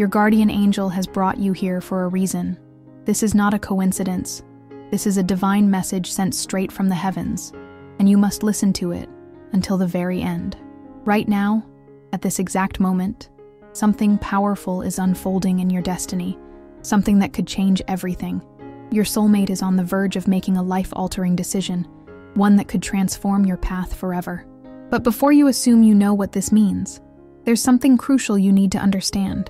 Your guardian angel has brought you here for a reason. This is not a coincidence. This is a divine message sent straight from the heavens, and you must listen to it until the very end. Right now, at this exact moment, something powerful is unfolding in your destiny, something that could change everything. Your soulmate is on the verge of making a life-altering decision, one that could transform your path forever. But before you assume you know what this means, there's something crucial you need to understand.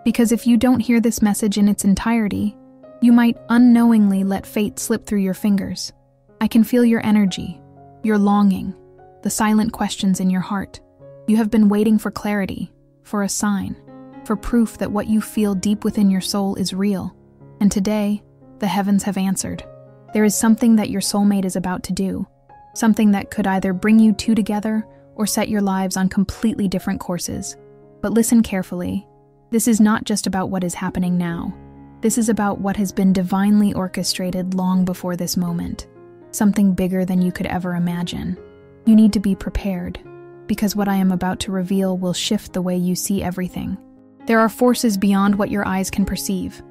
Because if you don't hear this message in its entirety, you might unknowingly let fate slip through your fingers. I can feel your energy, your longing, the silent questions in your heart. You have been waiting for clarity, for a sign, for proof that what you feel deep within your soul is real. And today, the heavens have answered. There is something that your soulmate is about to do, something that could either bring you two together or set your lives on completely different courses. But listen carefully. This is not just about what is happening now. This is about what has been divinely orchestrated long before this moment, something bigger than you could ever imagine. You need to be prepared, because what I am about to reveal will shift the way you see everything. There are forces beyond what your eyes can perceive,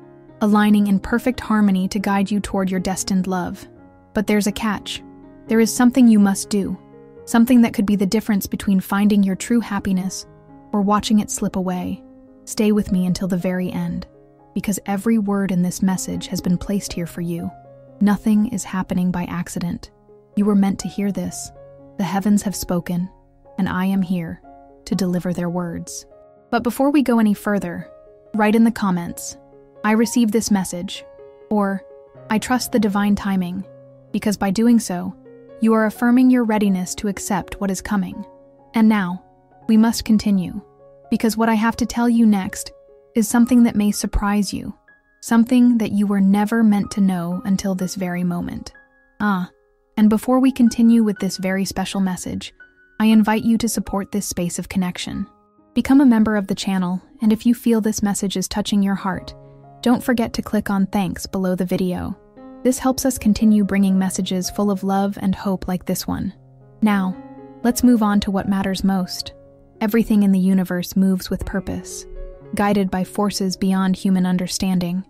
aligning in perfect harmony to guide you toward your destined love. But there's a catch. There is something you must do, something that could be the difference between finding your true happiness or watching it slip away. Stay with me until the very end, because every word in this message has been placed here for you. Nothing is happening by accident. You were meant to hear this. The heavens have spoken, and I am here to deliver their words. But before we go any further, write in the comments, "I received this message," or "I trust the divine timing," because by doing so, you are affirming your readiness to accept what is coming. And now, we must continue, because what I have to tell you next is something that may surprise you, something that you were never meant to know until this very moment. And before we continue with this very special message, I invite you to support this space of connection. Become a member of the channel, and if you feel this message is touching your heart, don't forget to click on thanks below the video. This helps us continue bringing messages full of love and hope like this one. Now, let's move on to what matters most. Everything in the universe moves with purpose, guided by forces beyond human understanding.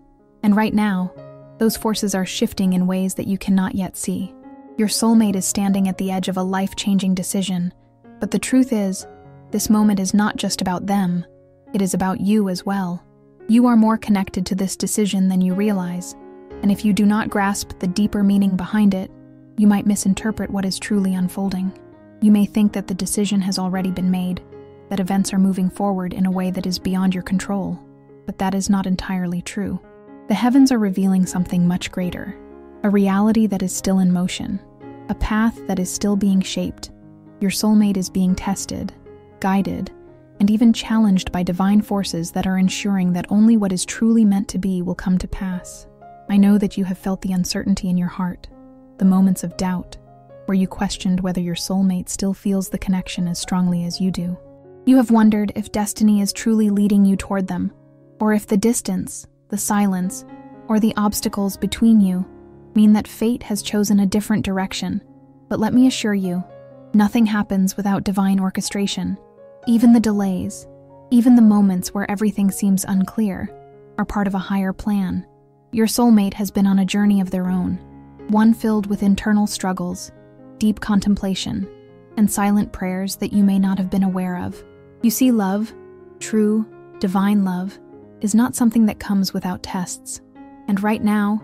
And right now, those forces are shifting in ways that you cannot yet see. Your soulmate is standing at the edge of a life-changing decision, but the truth is, this moment is not just about them, it is about you as well. You are more connected to this decision than you realize, and if you do not grasp the deeper meaning behind it, you might misinterpret what is truly unfolding. You may think that the decision has already been made, that events are moving forward in a way that is beyond your control, but that is not entirely true. The heavens are revealing something much greater, a reality that is still in motion, a path that is still being shaped. Your soulmate is being tested, guided, and even challenged by divine forces that are ensuring that only what is truly meant to be will come to pass. I know that you have felt the uncertainty in your heart, the moments of doubt, where you questioned whether your soulmate still feels the connection as strongly as you do. You have wondered if destiny is truly leading you toward them, or if the distance, the silence, or the obstacles between you mean that fate has chosen a different direction. But let me assure you, nothing happens without divine orchestration. Even the delays, even the moments where everything seems unclear, are part of a higher plan. Your soulmate has been on a journey of their own, one filled with internal struggles, deep contemplation, and silent prayers that you may not have been aware of. You see, love, true, divine love, is not something that comes without tests. And right now,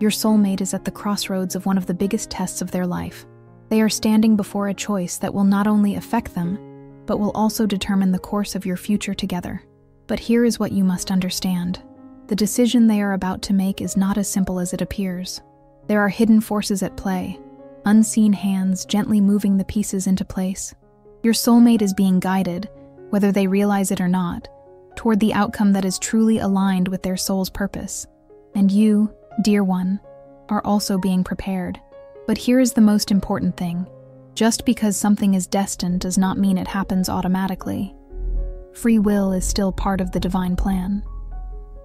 your soulmate is at the crossroads of one of the biggest tests of their life. They are standing before a choice that will not only affect them, but will also determine the course of your future together. But here is what you must understand. The decision they are about to make is not as simple as it appears. There are hidden forces at play, unseen hands gently moving the pieces into place. Your soulmate is being guided, whether they realize it or not, toward the outcome that is truly aligned with their soul's purpose. And you, dear one, are also being prepared. But here is the most important thing. Just because something is destined does not mean it happens automatically. Free will is still part of the divine plan.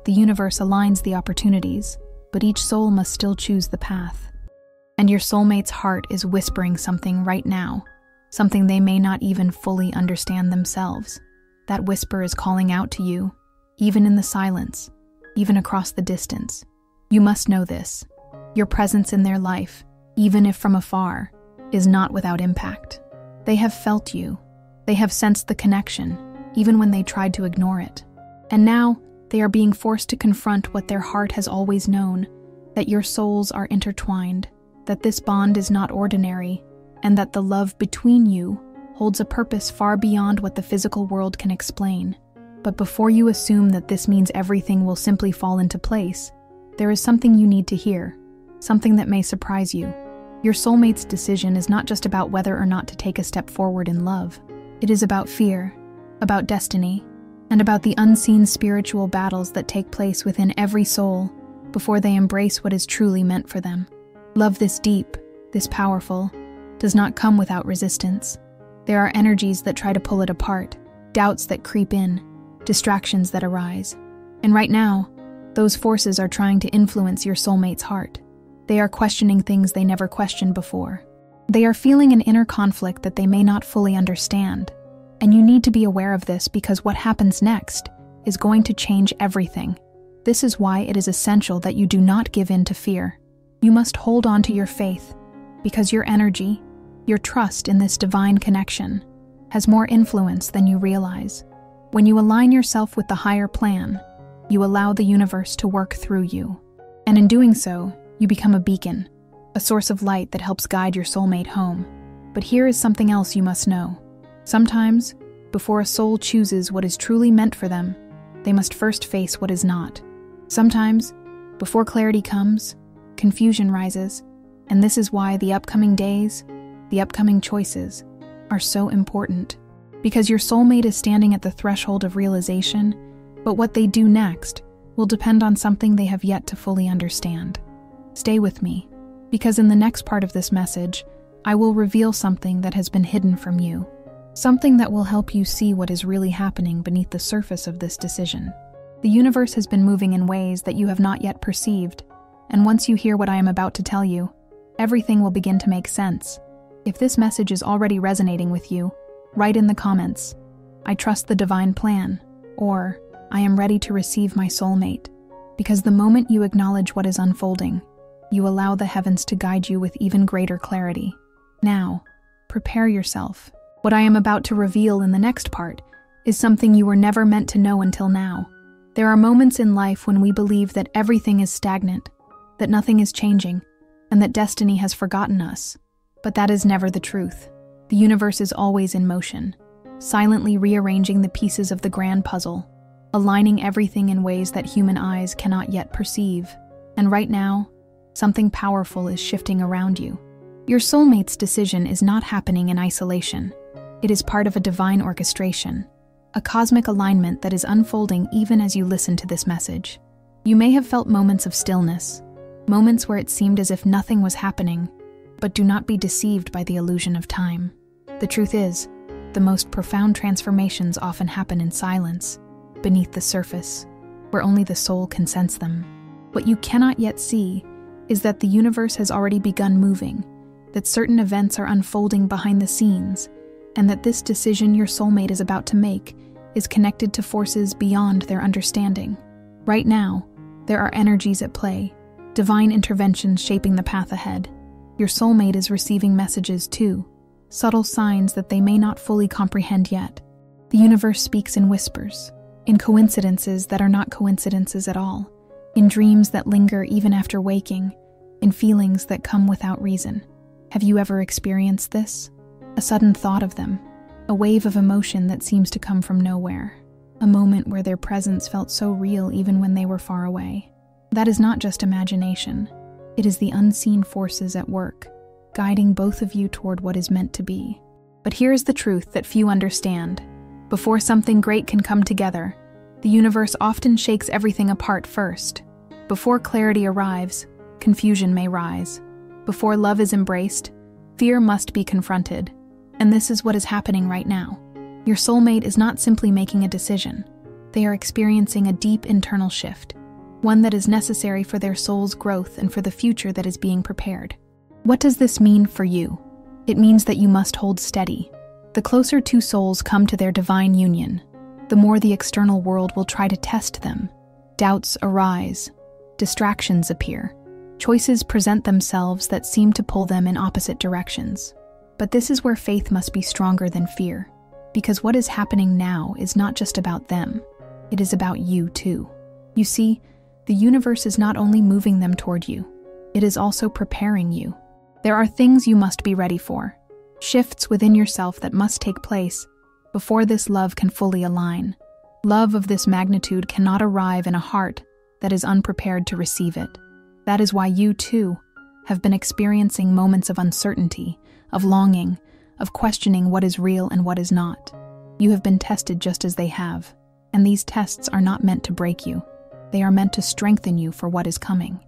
The universe aligns the opportunities, but each soul must still choose the path. And your soulmate's heart is whispering something right now, something they may not even fully understand themselves. That whisper is calling out to you, even in the silence, even across the distance. You must know this. Your presence in their life, even if from afar, is not without impact. They have felt you. They have sensed the connection, even when they tried to ignore it. And now, they are being forced to confront what their heart has always known, that your souls are intertwined, that this bond is not ordinary, and that the love between you holds a purpose far beyond what the physical world can explain. But before you assume that this means everything will simply fall into place, there is something you need to hear, something that may surprise you. Your soulmate's decision is not just about whether or not to take a step forward in love. It is about fear, about destiny, and about the unseen spiritual battles that take place within every soul before they embrace what is truly meant for them. Love this deep, this powerful, does not come without resistance. There are energies that try to pull it apart, doubts that creep in, distractions that arise. And right now, those forces are trying to influence your soulmate's heart. They are questioning things they never questioned before. They are feeling an inner conflict that they may not fully understand. And you need to be aware of this because what happens next is going to change everything. This is why it is essential that you do not give in to fear. You must hold on to your faith, because your energy, your trust in this divine connection, has more influence than you realize. When you align yourself with the higher plan, you allow the universe to work through you. And in doing so, you become a beacon, a source of light that helps guide your soulmate home. But here is something else you must know. Sometimes, before a soul chooses what is truly meant for them, they must first face what is not. Sometimes, before clarity comes, confusion rises, and this is why the upcoming days, the upcoming choices, are so important. Because your soulmate is standing at the threshold of realization, but what they do next will depend on something they have yet to fully understand. Stay with me, because in the next part of this message, I will reveal something that has been hidden from you. Something that will help you see what is really happening beneath the surface of this decision. The universe has been moving in ways that you have not yet perceived, and once you hear what I am about to tell you, everything will begin to make sense. If this message is already resonating with you, write in the comments, "I trust the divine plan," or "I am ready to receive my soulmate," because the moment you acknowledge what is unfolding, you allow the heavens to guide you with even greater clarity. Now, prepare yourself. What I am about to reveal in the next part is something you were never meant to know until now. There are moments in life when we believe that everything is stagnant, that nothing is changing, and that destiny has forgotten us. But that is never the truth. The universe is always in motion, silently rearranging the pieces of the grand puzzle, aligning everything in ways that human eyes cannot yet perceive. And right now, something powerful is shifting around you. Your soulmate's decision is not happening in isolation. It is part of a divine orchestration, a cosmic alignment that is unfolding even as you listen to this message. You may have felt moments of stillness, moments where it seemed as if nothing was happening, but do not be deceived by the illusion of time. The truth is, the most profound transformations often happen in silence, beneath the surface, where only the soul can sense them. What you cannot yet see is that the universe has already begun moving, that certain events are unfolding behind the scenes, and that this decision your soulmate is about to make is connected to forces beyond their understanding. Right now, there are energies at play, divine interventions shaping the path ahead. Your soulmate is receiving messages too, subtle signs that they may not fully comprehend yet. The universe speaks in whispers, in coincidences that are not coincidences at all, in dreams that linger even after waking, in feelings that come without reason. Have you ever experienced this? A sudden thought of them, a wave of emotion that seems to come from nowhere, a moment where their presence felt so real even when they were far away. That is not just imagination. It is the unseen forces at work, guiding both of you toward what is meant to be. But here is the truth that few understand. Before something great can come together, the universe often shakes everything apart first. Before clarity arrives, confusion may rise. Before love is embraced, fear must be confronted. And this is what is happening right now. Your soulmate is not simply making a decision. They are experiencing a deep internal shift, one that is necessary for their soul's growth and for the future that is being prepared. What does this mean for you? It means that you must hold steady. The closer two souls come to their divine union, the more the external world will try to test them. Doubts arise, distractions appear, choices present themselves that seem to pull them in opposite directions. But this is where faith must be stronger than fear, because what is happening now is not just about them, it is about you too. You see, the universe is not only moving them toward you, it is also preparing you. There are things you must be ready for, shifts within yourself that must take place before this love can fully align. Love of this magnitude cannot arrive in a heart that is unprepared to receive it. That is why you, too, have been experiencing moments of uncertainty, of longing, of questioning what is real and what is not. You have been tested just as they have, and these tests are not meant to break you. They are meant to strengthen you for what is coming.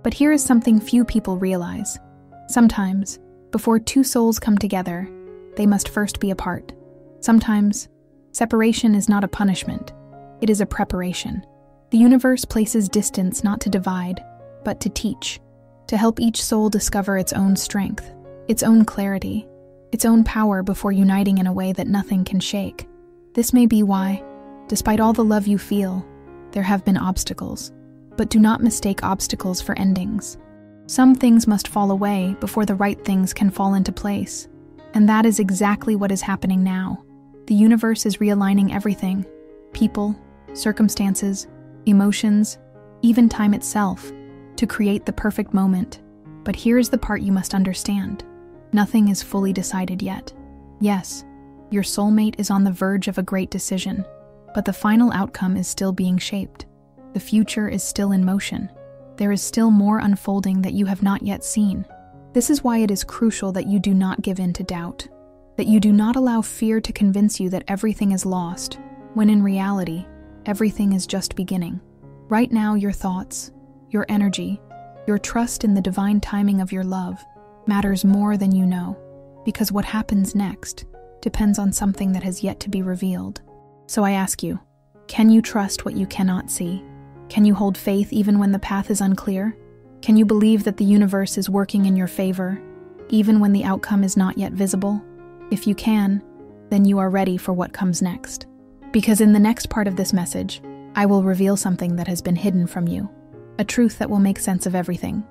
But here is something few people realize. Sometimes, before two souls come together, they must first be apart. Sometimes, separation is not a punishment, it is a preparation. The universe places distance not to divide, but to teach, to help each soul discover its own strength, its own clarity, its own power before uniting in a way that nothing can shake. This may be why, despite all the love you feel, there have been obstacles. But do not mistake obstacles for endings. Some things must fall away before the right things can fall into place. And that is exactly what is happening now. The universe is realigning everything: people, circumstances, emotions, even time itself, to create the perfect moment. But here is the part you must understand. Nothing is fully decided yet. Yes, your soulmate is on the verge of a great decision, but the final outcome is still being shaped. The future is still in motion. There is still more unfolding that you have not yet seen. This is why it is crucial that you do not give in to doubt, that you do not allow fear to convince you that everything is lost, when in reality, everything is just beginning. Right now, your thoughts, your energy, your trust in the divine timing of your love matters more than you know, because what happens next depends on something that has yet to be revealed. So I ask you, can you trust what you cannot see? Can you hold faith even when the path is unclear? Can you believe that the universe is working in your favor, even when the outcome is not yet visible? If you can, then you are ready for what comes next. Because in the next part of this message, I will reveal something that has been hidden from you, a truth that will make sense of everything,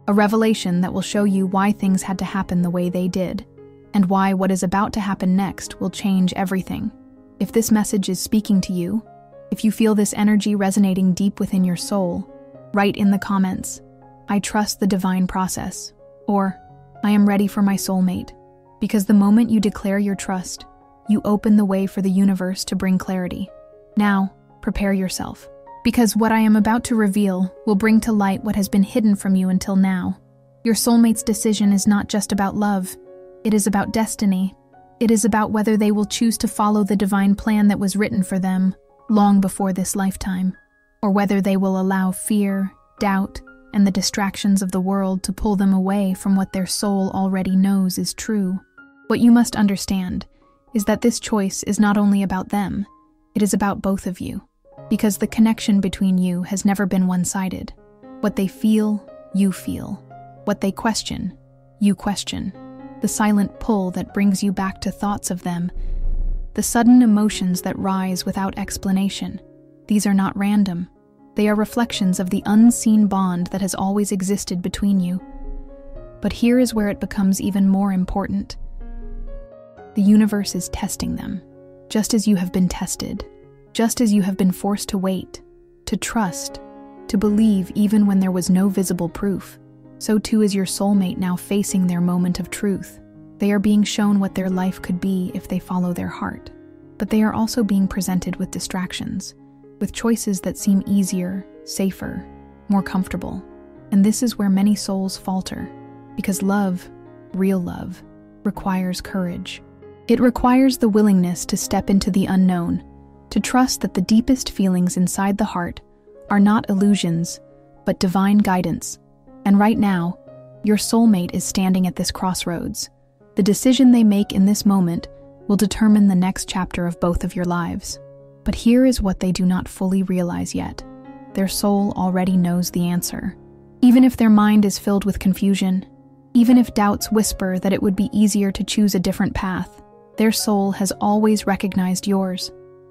a revelation that will show you why things had to happen the way they did, and why what is about to happen next will change everything. If this message is speaking to you, if you feel this energy resonating deep within your soul, write in the comments, "I trust the divine process," or "I am ready for my soulmate," because the moment you declare your trust, you open the way for the universe to bring clarity. Now, prepare yourself, because what I am about to reveal will bring to light what has been hidden from you until now. Your soulmate's decision is not just about love, it is about destiny. It is about whether they will choose to follow the divine plan that was written for them long before this lifetime, or whether they will allow fear, doubt, and the distractions of the world to pull them away from what their soul already knows is true. What you must understand is that this choice is not only about them, it is about both of you, because the connection between you has never been one-sided. What they feel, you feel. What they question, you question. The silent pull that brings you back to thoughts of them, the sudden emotions that rise without explanation. These are not random. They are reflections of the unseen bond that has always existed between you. But here is where it becomes even more important. The universe is testing them, just as you have been tested, just as you have been forced to wait, to trust, to believe even when there was no visible proof. So too is your soulmate now facing their moment of truth. They are being shown what their life could be if they follow their heart. But they are also being presented with distractions, with choices that seem easier, safer, more comfortable. And this is where many souls falter, because love, real love, requires courage. It requires the willingness to step into the unknown, to trust that the deepest feelings inside the heart are not illusions, but divine guidance. And right now, your soulmate is standing at this crossroads. The decision they make in this moment will determine the next chapter of both of your lives. But here is what they do not fully realize yet. Their soul already knows the answer. Even if their mind is filled with confusion, even if doubts whisper that it would be easier to choose a different path, their soul has always recognized yours.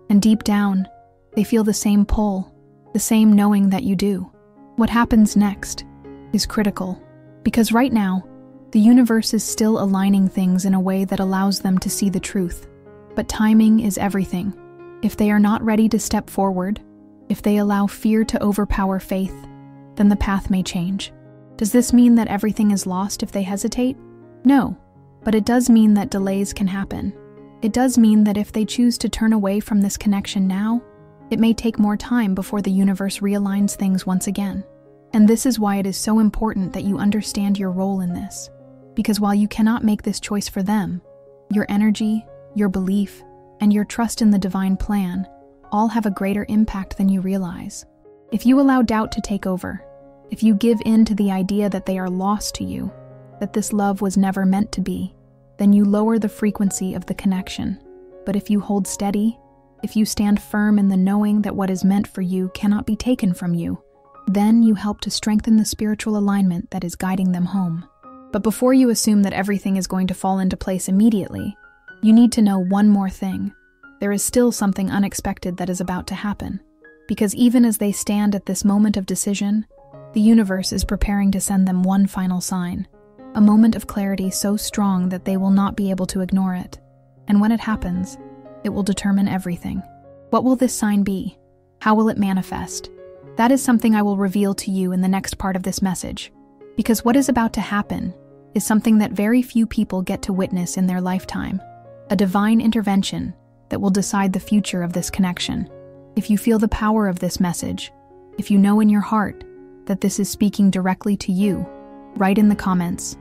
And deep down, they feel the same pull, the same knowing that you do. What happens next is critical, because right now, the universe is still aligning things in a way that allows them to see the truth. But timing is everything. If they are not ready to step forward, if they allow fear to overpower faith, then the path may change. Does this mean that everything is lost if they hesitate? No, but it does mean that delays can happen. It does mean that if they choose to turn away from this connection now, it may take more time before the universe realigns things once again. And this is why it is so important that you understand your role in this. Because while you cannot make this choice for them, your energy, your belief, and your trust in the divine plan all have a greater impact than you realize. If you allow doubt to take over, if you give in to the idea that they are lost to you, that this love was never meant to be, then you lower the frequency of the connection. But if you hold steady, if you stand firm in the knowing that what is meant for you cannot be taken from you, then you help to strengthen the spiritual alignment that is guiding them home. But before you assume that everything is going to fall into place immediately, you need to know one more thing. There is still something unexpected that is about to happen. Because even as they stand at this moment of decision, the universe is preparing to send them one final sign. A moment of clarity so strong that they will not be able to ignore it. And when it happens, it will determine everything. What will this sign be? How will it manifest? That is something I will reveal to you in the next part of this message. Because what is about to happen is something that very few people get to witness in their lifetime. A divine intervention that will decide the future of this connection. If you feel the power of this message, if you know in your heart that this is speaking directly to you, write in the comments,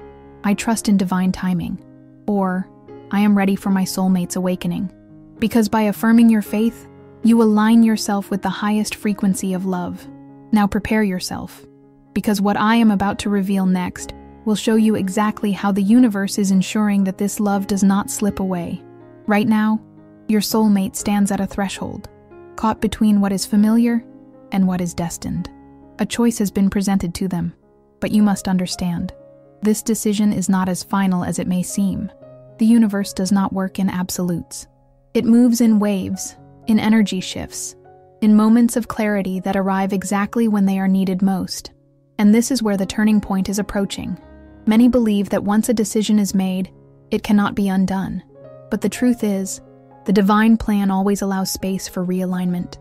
"I trust in divine timing," or "I am ready for my soulmate's awakening." Because by affirming your faith, you align yourself with the highest frequency of love. Now prepare yourself, because what I am about to reveal next will show you exactly how the universe is ensuring that this love does not slip away. Right now, your soulmate stands at a threshold, caught between what is familiar and what is destined. A choice has been presented to them, but you must understand, this decision is not as final as it may seem. The universe does not work in absolutes. It moves in waves, in energy shifts, in moments of clarity that arrive exactly when they are needed most. And this is where the turning point is approaching. Many believe that once a decision is made, it cannot be undone. But the truth is, the divine plan always allows space for realignment.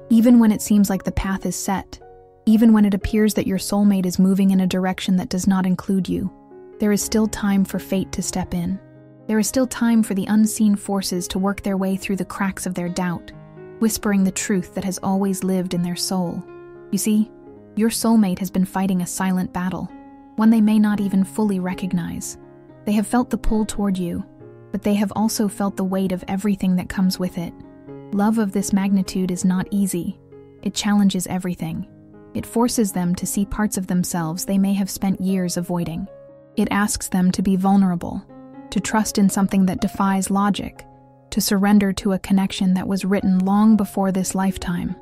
Even when it seems like the path is set, even when it appears that your soulmate is moving in a direction that does not include you, there is still time for fate to step in. There is still time for the unseen forces to work their way through the cracks of their doubt, whispering the truth that has always lived in their soul. You see, your soulmate has been fighting a silent battle, one they may not even fully recognize. They have felt the pull toward you, but they have also felt the weight of everything that comes with it. Love of this magnitude is not easy. It challenges everything. It forces them to see parts of themselves they may have spent years avoiding. It asks them to be vulnerable, to trust in something that defies logic, to surrender to a connection that was written long before this lifetime.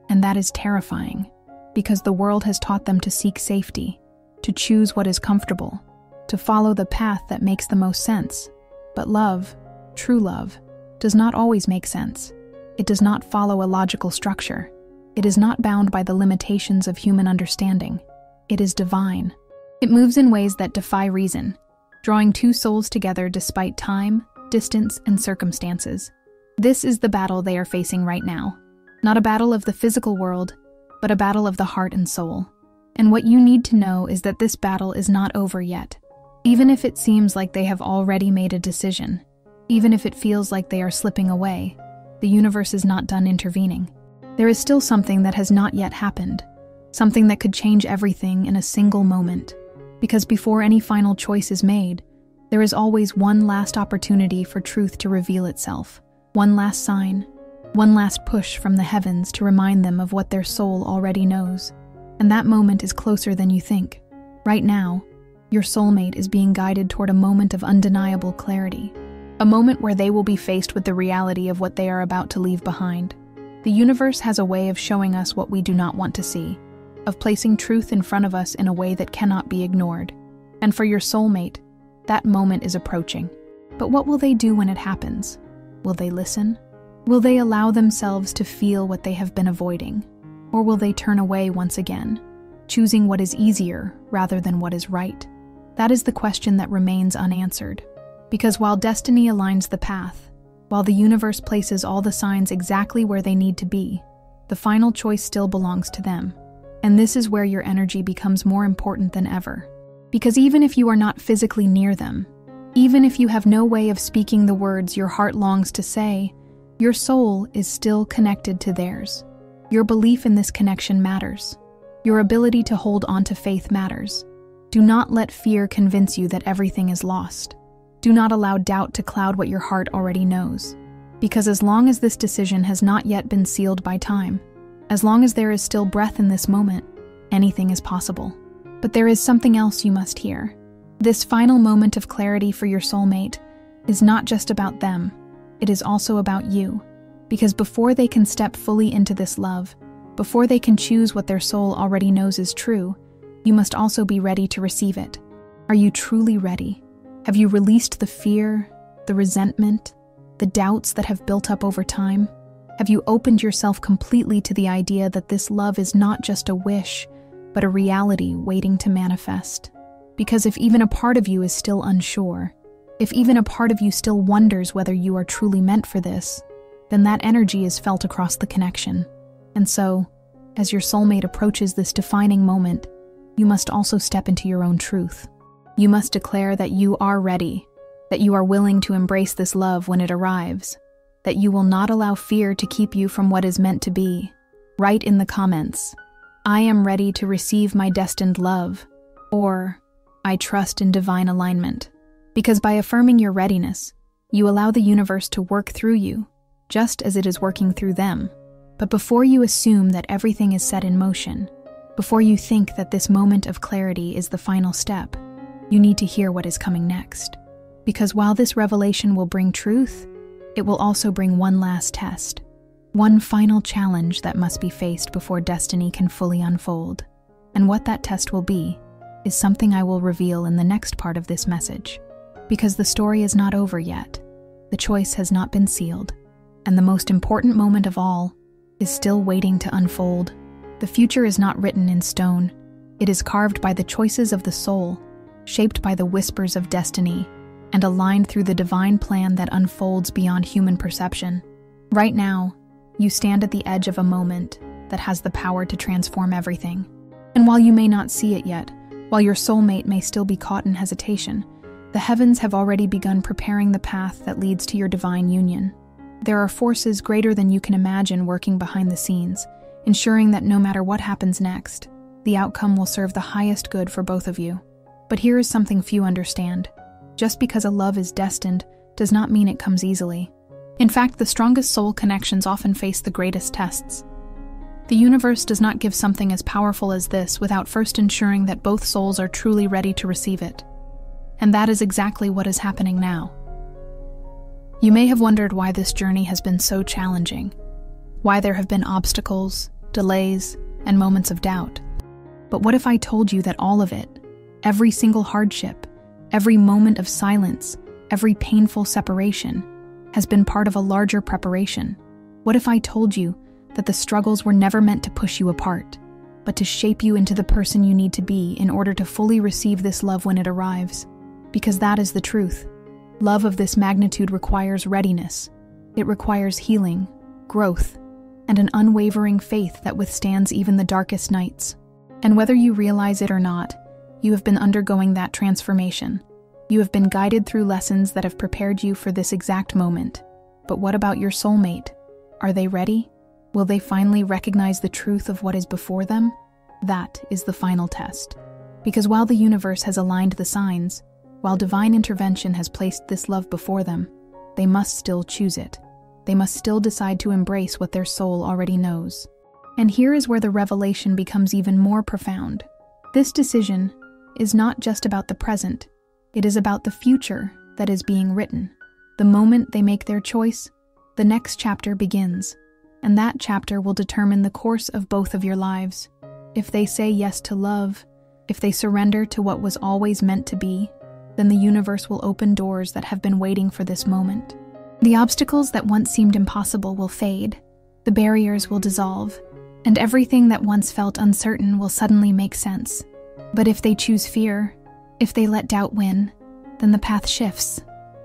And that is terrifying, because the world has taught them to seek safety, to choose what is comfortable, to follow the path that makes the most sense. But love, true love, does not always make sense. It does not follow a logical structure. It is not bound by the limitations of human understanding. It is divine. It moves in ways that defy reason, drawing two souls together despite time, distance, and circumstances. This is the battle they are facing right now. Not a battle of the physical world, but a battle of the heart and soul. And what you need to know is that this battle is not over yet. Even if it seems like they have already made a decision, even if it feels like they are slipping away, the universe is not done intervening. There is still something that has not yet happened, something that could change everything in a single moment. Because before any final choice is made, there is always one last opportunity for truth to reveal itself. One last sign, one last push from the heavens to remind them of what their soul already knows. And that moment is closer than you think. Right now, your soulmate is being guided toward a moment of undeniable clarity. A moment where they will be faced with the reality of what they are about to leave behind. The universe has a way of showing us what we do not want to see, of placing truth in front of us in a way that cannot be ignored. And for your soulmate, that moment is approaching. But what will they do when it happens? Will they listen? Will they allow themselves to feel what they have been avoiding? Or will they turn away once again, choosing what is easier rather than what is right? That is the question that remains unanswered. Because while destiny aligns the path, while the universe places all the signs exactly where they need to be, the final choice still belongs to them. And this is where your energy becomes more important than ever. Because even if you are not physically near them, even if you have no way of speaking the words your heart longs to say, your soul is still connected to theirs. Your belief in this connection matters. Your ability to hold on to faith matters. Do not let fear convince you that everything is lost. Do not allow doubt to cloud what your heart already knows. Because as long as this decision has not yet been sealed by time, as long as there is still breath in this moment, anything is possible. But there is something else you must hear. This final moment of clarity for your soulmate is not just about them, it is also about you. Because before they can step fully into this love, before they can choose what their soul already knows is true, you must also be ready to receive it. Are you truly ready? Have you released the fear, the resentment, the doubts that have built up over time? Have you opened yourself completely to the idea that this love is not just a wish, but a reality waiting to manifest? Because if even a part of you is still unsure, if even a part of you still wonders whether you are truly meant for this, then that energy is felt across the connection. And so, as your soulmate approaches this defining moment, you must also step into your own truth. You must declare that you are ready, that you are willing to embrace this love when it arrives, that you will not allow fear to keep you from what is meant to be. Write in the comments, "I am ready to receive my destined love," or "I trust in divine alignment." Because by affirming your readiness, you allow the universe to work through you, just as it is working through them. But before you assume that everything is set in motion, before you think that this moment of clarity is the final step, you need to hear what is coming next. Because while this revelation will bring truth, it will also bring one last test, one final challenge that must be faced before destiny can fully unfold. And what that test will be is something I will reveal in the next part of this message. Because the story is not over yet, the choice has not been sealed, and the most important moment of all is still waiting to unfold. The future is not written in stone. It is carved by the choices of the soul, shaped by the whispers of destiny, and aligned through the divine plan that unfolds beyond human perception. Right now, you stand at the edge of a moment that has the power to transform everything. And while you may not see it yet, while your soulmate may still be caught in hesitation, the heavens have already begun preparing the path that leads to your divine union. There are forces greater than you can imagine working behind the scenes, ensuring that no matter what happens next, the outcome will serve the highest good for both of you. But here is something few understand. Just because a love is destined does not mean it comes easily. In fact, the strongest soul connections often face the greatest tests. The universe does not give something as powerful as this without first ensuring that both souls are truly ready to receive it. And that is exactly what is happening now. You may have wondered why this journey has been so challenging, why there have been obstacles, delays, and moments of doubt. But what if I told you that all of it, every single hardship, every moment of silence, every painful separation, has been part of a larger preparation? What if I told you that the struggles were never meant to push you apart, but to shape you into the person you need to be in order to fully receive this love when it arrives? Because that is the truth. Love of this magnitude requires readiness. It requires healing, growth, and an unwavering faith that withstands even the darkest nights. And whether you realize it or not, you have been undergoing that transformation. You have been guided through lessons that have prepared you for this exact moment. But what about your soulmate? Are they ready? Will they finally recognize the truth of what is before them? That is the final test. Because while the universe has aligned the signs, while divine intervention has placed this love before them, they must still choose it. They must still decide to embrace what their soul already knows. And here is where the revelation becomes even more profound. This decision is not just about the present, it is about the future that is being written. The moment they make their choice, the next chapter begins, and that chapter will determine the course of both of your lives. If they say yes to love, if they surrender to what was always meant to be, then the universe will open doors that have been waiting for this moment. The obstacles that once seemed impossible will fade, the barriers will dissolve, and everything that once felt uncertain will suddenly make sense. But if they choose fear, if they let doubt win, then the path shifts.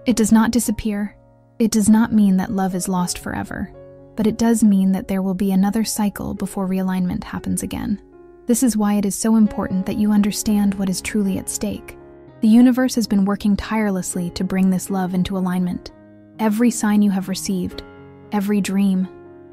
It does not disappear. It does not mean that love is lost forever, but it does mean that there will be another cycle before realignment happens again. This is why it is so important that you understand what is truly at stake. The universe has been working tirelessly to bring this love into alignment. Every sign you have received, every dream,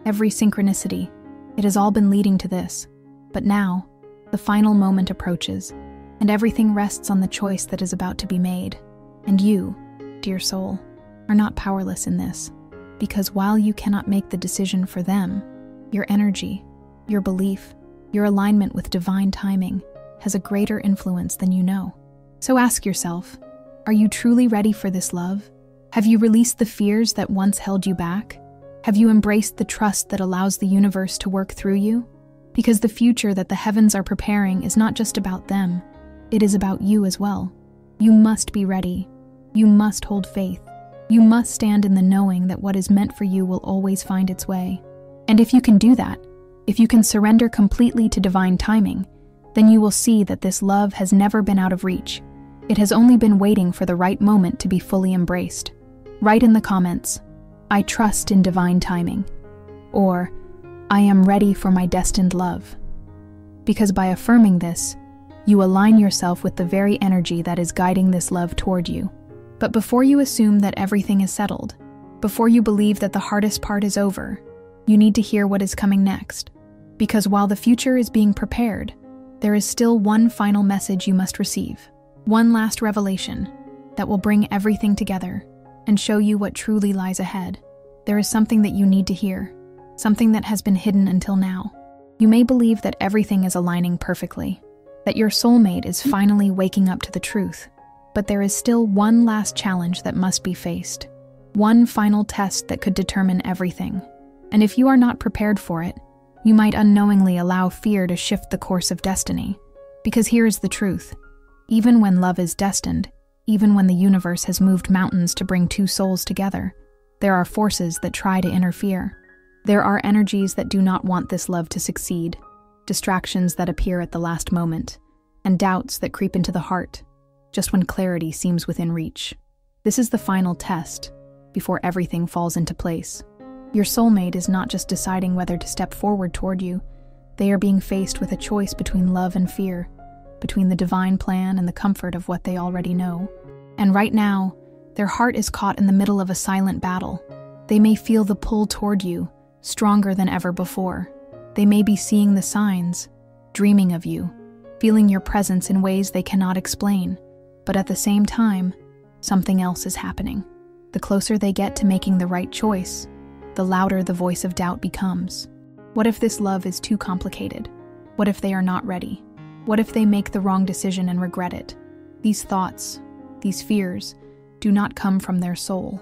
every synchronicity, it has all been leading to this. But now, the final moment approaches, and everything rests on the choice that is about to be made. And you, dear soul, are not powerless in this, because while you cannot make the decision for them, your energy, your belief, your alignment with divine timing has a greater influence than you know. So ask yourself, are you truly ready for this love? Have you released the fears that once held you back? Have you embraced the trust that allows the universe to work through you? Because the future that the heavens are preparing is not just about them, it is about you as well. You must be ready. You must hold faith. You must stand in the knowing that what is meant for you will always find its way. And if you can do that, if you can surrender completely to divine timing, then you will see that this love has never been out of reach. It has only been waiting for the right moment to be fully embraced. Write in the comments, "I trust in divine timing," or "I am ready for my destined love." Because by affirming this, you align yourself with the very energy that is guiding this love toward you. But before you assume that everything is settled, before you believe that the hardest part is over, you need to hear what is coming next. Because while the future is being prepared, there is still one final message you must receive. One last revelation that will bring everything together and show you what truly lies ahead. There is something that you need to hear, something that has been hidden until now. You may believe that everything is aligning perfectly, that your soulmate is finally waking up to the truth, but there is still one last challenge that must be faced. One final test that could determine everything. And if you are not prepared for it, you might unknowingly allow fear to shift the course of destiny. Because here is the truth. Even when love is destined, even when the universe has moved mountains to bring two souls together, there are forces that try to interfere. There are energies that do not want this love to succeed, distractions that appear at the last moment, and doubts that creep into the heart, just when clarity seems within reach. This is the final test, before everything falls into place. Your soulmate is not just deciding whether to step forward toward you, they are being faced with a choice between love and fear, between the divine plan and the comfort of what they already know. And right now, their heart is caught in the middle of a silent battle. They may feel the pull toward you, stronger than ever before. They may be seeing the signs, dreaming of you, feeling your presence in ways they cannot explain. But at the same time, something else is happening. The closer they get to making the right choice, the louder the voice of doubt becomes. What if this love is too complicated? What if they are not ready? What if they make the wrong decision and regret it? These thoughts, these fears, do not come from their soul.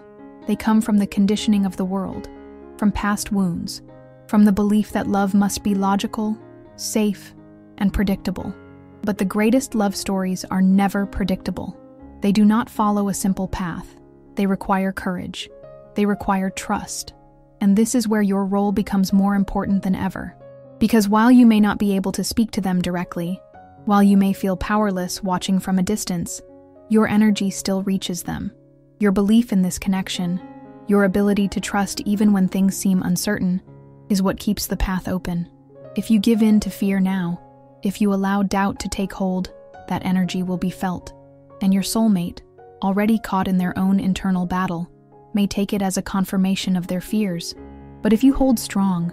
They come from the conditioning of the world, from past wounds, from the belief that love must be logical, safe, and predictable. But the greatest love stories are never predictable. They do not follow a simple path. They require courage. They require trust. And this is where your role becomes more important than ever. Because while you may not be able to speak to them directly, while you may feel powerless watching from a distance, your energy still reaches them. Your belief in this connection, your ability to trust even when things seem uncertain, is what keeps the path open. If you give in to fear now, if you allow doubt to take hold, that energy will be felt. And your soulmate, already caught in their own internal battle, may take it as a confirmation of their fears. But if you hold strong,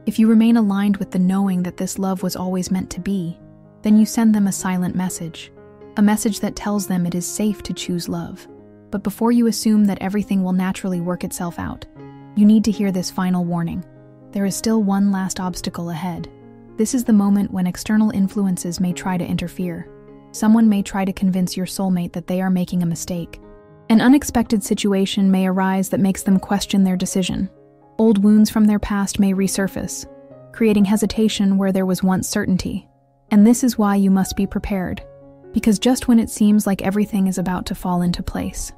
if you remain aligned with the knowing that this love was always meant to be, then you send them a silent message, a message that tells them it is safe to choose love. But before you assume that everything will naturally work itself out, you need to hear this final warning. There is still one last obstacle ahead. This is the moment when external influences may try to interfere. Someone may try to convince your soulmate that they are making a mistake. An unexpected situation may arise that makes them question their decision. Old wounds from their past may resurface, creating hesitation where there was once certainty. And this is why you must be prepared, because just when it seems like everything is about to fall into place,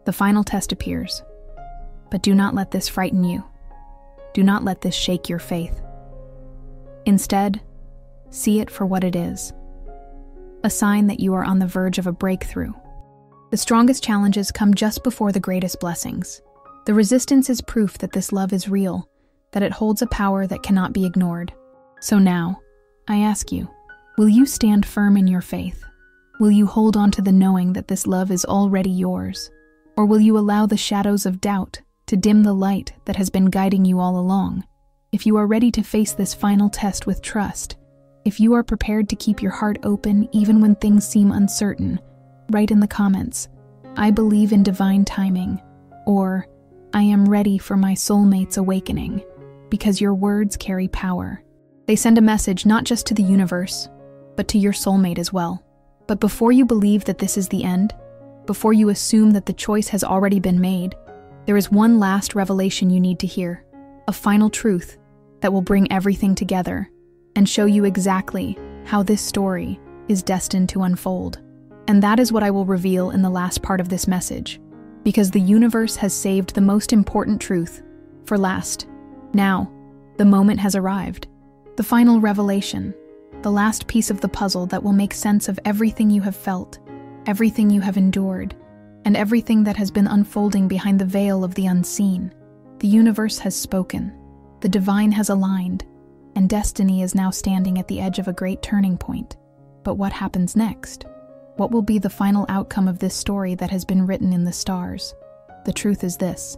the final test appears. But do not let this frighten you. Do not let this shake your faith. Instead, see it for what it is: a sign that you are on the verge of a breakthrough. The strongest challenges come just before the greatest blessings. The resistance is proof that this love is real, that it holds a power that cannot be ignored. So now, I ask you, will you stand firm in your faith? Will you hold on to the knowing that this love is already yours? Or will you allow the shadows of doubt to dim the light that has been guiding you all along? If you are ready to face this final test with trust, if you are prepared to keep your heart open even when things seem uncertain, write in the comments, "I believe in divine timing," or "I am ready for my soulmate's awakening," because your words carry power. They send a message not just to the universe, but to your soulmate as well. But before you believe that this is the end, before you assume that the choice has already been made, there is one last revelation you need to hear, a final truth that will bring everything together and show you exactly how this story is destined to unfold. And that is what I will reveal in the last part of this message, because the universe has saved the most important truth for last. Now, the moment has arrived. The final revelation, the last piece of the puzzle that will make sense of everything you have felt, everything you have endured, and everything that has been unfolding behind the veil of the unseen. The universe has spoken, the divine has aligned, and destiny is now standing at the edge of a great turning point. But what happens next? What will be the final outcome of this story that has been written in the stars? The truth is this: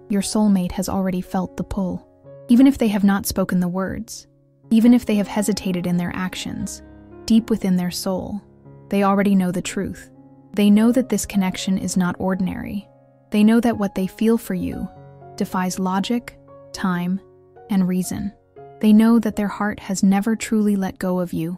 your soulmate has already felt the pull. Even if they have not spoken the words, even if they have hesitated in their actions, deep within their soul, they already know the truth. They know that this connection is not ordinary. They know that what they feel for you defies logic, time, and reason. They know that their heart has never truly let go of you,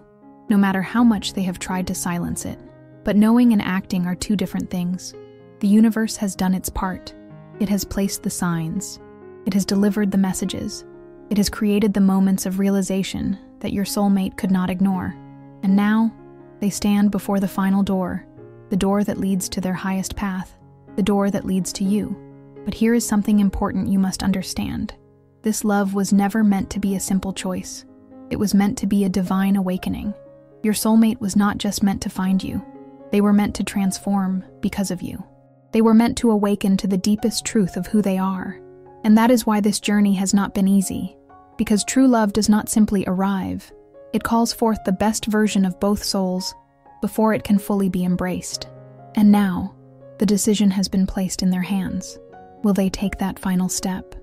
no matter how much they have tried to silence it. But knowing and acting are two different things. The universe has done its part. It has placed the signs. It has delivered the messages. It has created the moments of realization that your soulmate could not ignore. And now, they stand before the final door, the door that leads to their highest path, the door that leads to you. But here is something important you must understand. This love was never meant to be a simple choice. It was meant to be a divine awakening. Your soulmate was not just meant to find you. They were meant to transform because of you. They were meant to awaken to the deepest truth of who they are. And that is why this journey has not been easy. Because true love does not simply arrive. It calls forth the best version of both souls before it can fully be embraced. And now, the decision has been placed in their hands. Will they take that final step?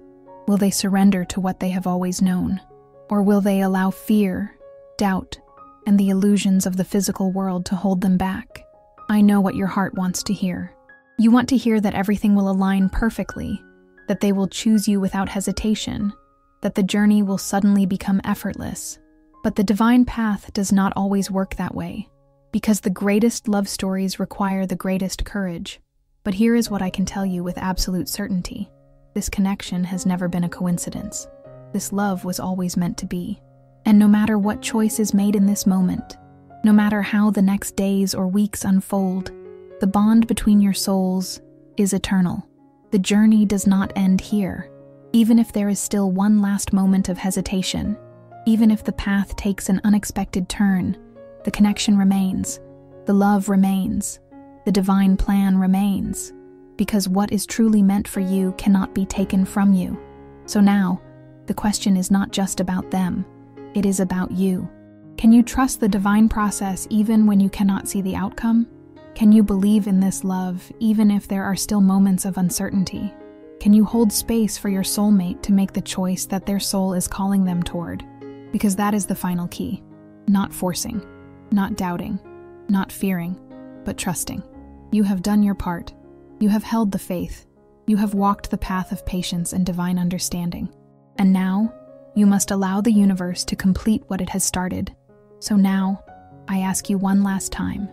Will they surrender to what they have always known? Or will they allow fear, doubt, and the illusions of the physical world to hold them back? I know what your heart wants to hear. You want to hear that everything will align perfectly, that they will choose you without hesitation, that the journey will suddenly become effortless. But the divine path does not always work that way, because the greatest love stories require the greatest courage. But here is what I can tell you with absolute certainty. This connection has never been a coincidence. This love was always meant to be. And no matter what choice is made in this moment, no matter how the next days or weeks unfold, the bond between your souls is eternal. The journey does not end here. Even if there is still one last moment of hesitation, even if the path takes an unexpected turn, the connection remains, the love remains, the divine plan remains, because what is truly meant for you cannot be taken from you. So now, the question is not just about them, it is about you. Can you trust the divine process even when you cannot see the outcome? Can you believe in this love even if there are still moments of uncertainty? Can you hold space for your soulmate to make the choice that their soul is calling them toward? Because that is the final key. Not forcing, not doubting, not fearing, but trusting. You have done your part. You have held the faith. You have walked the path of patience and divine understanding. And now, you must allow the universe to complete what it has started. So now, I ask you one last time.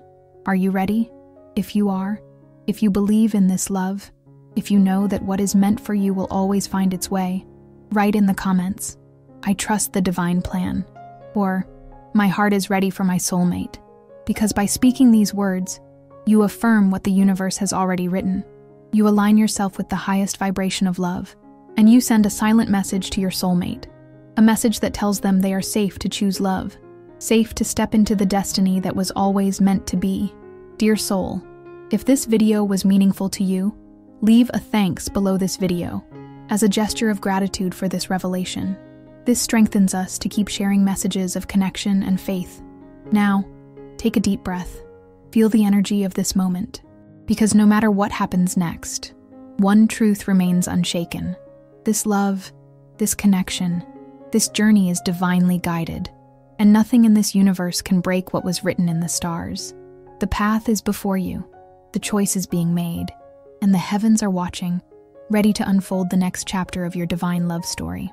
Are you ready? If you are, if you believe in this love, if you know that what is meant for you will always find its way, write in the comments, "I trust the divine plan," or "My heart is ready for my soulmate," because by speaking these words, you affirm what the universe has already written. You align yourself with the highest vibration of love, and you send a silent message to your soulmate, a message that tells them they are safe to choose love, safe to step into the destiny that was always meant to be. Dear soul, if this video was meaningful to you, leave a thanks below this video as a gesture of gratitude for this revelation. This strengthens us to keep sharing messages of connection and faith. Now, take a deep breath. Feel the energy of this moment. Because no matter what happens next, one truth remains unshaken. This love, this connection, this journey is divinely guided, and nothing in this universe can break what was written in the stars. The path is before you, the choice is being made, and the heavens are watching, ready to unfold the next chapter of your divine love story.